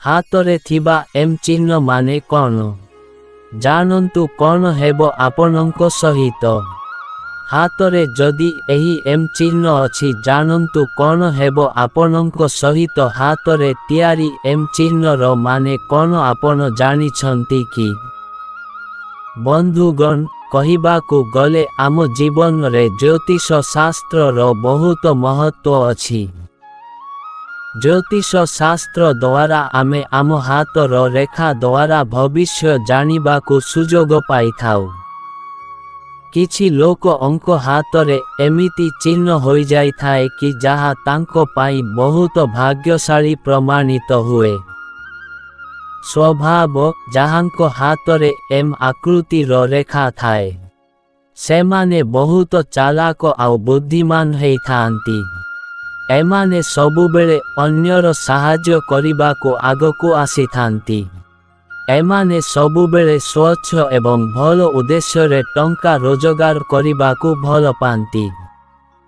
ହାତରେ ଥିବା ଏମ୍ ଚିହ୍ନ ମାନେ କ'ଣ? ଜାଣନ୍ତୁ କ'ଣ ହେବ ଆପଣଙ୍କ ସହିତ। ହାତରେ ଯଦି ଏହି ଏମ୍ ଚିହ୍ନ ଅଛି ଜାଣନ୍ତୁ କ'ଣ ହେବ ଆପଣଙ୍କ ସହିତ। ହାତରେ ତିଆରି ଏମ୍ ଚିହ୍ନର ମାନେ କ'ଣ ଆପଣ ଜାଣିଛନ୍ତି କି? ବନ୍ଧୁଗଣ, କହିବାକୁ ଗଲେ ଆମ ଜୀବନରେ ଜ୍ୟୋତିଷ ଶାସ୍ତ୍ରର ବହୁତ ମହତ୍ତ୍ୱ ଅଛି। ଜ୍ୟୋତିଷ ଶାସ୍ତ୍ର ଦ୍ୱାରା ଆମେ ଆମ ହାତର ରେଖା ଦ୍ୱାରା ଭବିଷ୍ୟ ଜାଣିବାକୁ ସୁଯୋଗ ପାଇଥାଉ। କିଛି ଲୋକଙ୍କ ହାତରେ ଏମିତି ଚିହ୍ନ ହୋଇଯାଇଥାଏ କି ଯାହା ତାଙ୍କ ପାଇଁ ବହୁତ ଭାଗ୍ୟଶାଳୀ ପ୍ରମାଣିତ ହୁଏ। ସ୍ୱଭାବ ଯାହାଙ୍କ ହାତରେ ଏମ୍ ଆକୃତିର ରେଖା ଥାଏ, ସେମାନେ ବହୁତ ଚାଲାକ ଆଉ ବୁଦ୍ଧିମାନ ହେଇଥାନ୍ତି। ଏମାନେ ସବୁବେଳେ ଅନ୍ୟର ସାହାଯ୍ୟ କରିବାକୁ ଆଗକୁ ଆସିଥାନ୍ତି। ଏମାନେ ସବୁବେଳେ ସ୍ୱଚ୍ଛ ଏବଂ ଭଲ ଉଦ୍ଦେଶ୍ୟରେ ଟଙ୍କା ରୋଜଗାର କରିବାକୁ ଭଲ ପାଆନ୍ତି,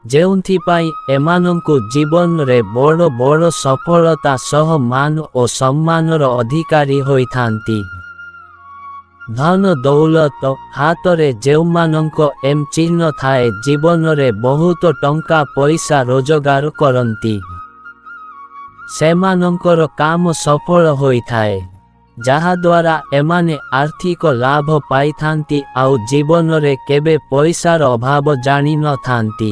ଯେଉଁଥିପାଇଁ ଏମାନଙ୍କୁ ଜୀବନରେ ବଡ଼ ବଡ଼ ସଫଳତା ସହ ମାନ ଓ ସମ୍ମାନର ଅଧିକାରୀ ହୋଇଥାନ୍ତି। ଧନ ଦୌଲତ ହାତରେ ଯେଉଁମାନଙ୍କ ଏମ୍ ଚିହ୍ନ ଥାଏ ଜୀବନରେ ବହୁତ ଟଙ୍କା ପଇସା ରୋଜଗାର କରନ୍ତି। ସେମାନଙ୍କର କାମ ସଫଳ ହୋଇଥାଏ, ଯାହାଦ୍ୱାରା ଏମାନେ ଆର୍ଥିକ ଲାଭ ପାଇଥାନ୍ତି ଆଉ ଜୀବନରେ କେବେ ପଇସାର ଅଭାବ ଜାଣିନଥାନ୍ତି।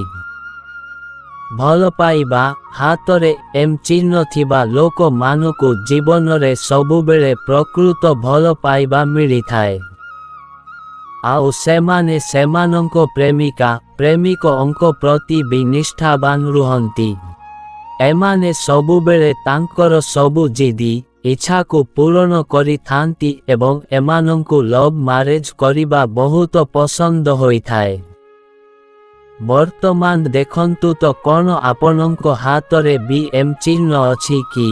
ଭଲ ପାଇବା ହାତରେ ଏମ୍ ଚିହ୍ନ ଥିବା ଲୋକମାନଙ୍କୁ ଜୀବନରେ ସବୁବେଳେ ପ୍ରକୃତ ଭଲ ପାଇବା ମିଳିଥାଏ, ଆଉ ସେମାନେ ସେମାନଙ୍କ ପ୍ରେମିକା ପ୍ରେମିକଙ୍କ ପ୍ରତି ବି ନିଷ୍ଠାବାନ ରୁହନ୍ତି। ଏମାନେ ସବୁବେଳେ ତାଙ୍କର ସବୁ ଜିଦି ଇଚ୍ଛାକୁ ପୂରଣ କରିଥାନ୍ତି ଏବଂ ଏମାନଙ୍କୁ ଲଭ୍ ମ୍ୟାରେଜ୍ କରିବା ବହୁତ ପସନ୍ଦ ହୋଇଥାଏ। ବର୍ତ୍ତମାନ ଦେଖନ୍ତୁ ତ କ'ଣ ଆପଣଙ୍କ ହାତରେ ବି ଏମ୍ ଚିହ୍ନ ଅଛି କି?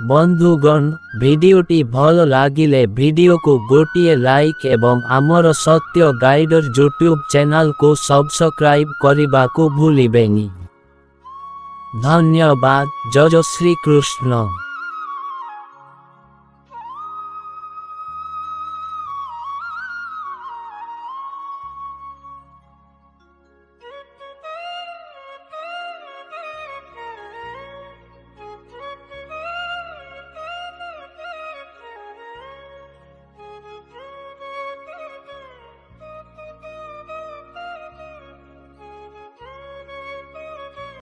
ବନ୍ଧୁଗଣ, ଭିଡ଼ିଓଟି ଭଲ ଲାଗିଲେ ଭିଡ଼ିଓକୁ ଗୋଟିଏ ଲାଇକ୍ ଏବଂ ଆମର ସତ୍ୟ ଗାଇଡର ୟୁଟ୍ୟୁବ୍ ଚ୍ୟାନେଲକୁ ସବସ୍କ୍ରାଇବ୍ କରିବାକୁ ଭୁଲିବେନି। ଧନ୍ୟବାଦ। ଜୟ ଶ୍ରୀକୃଷ୍ଣ।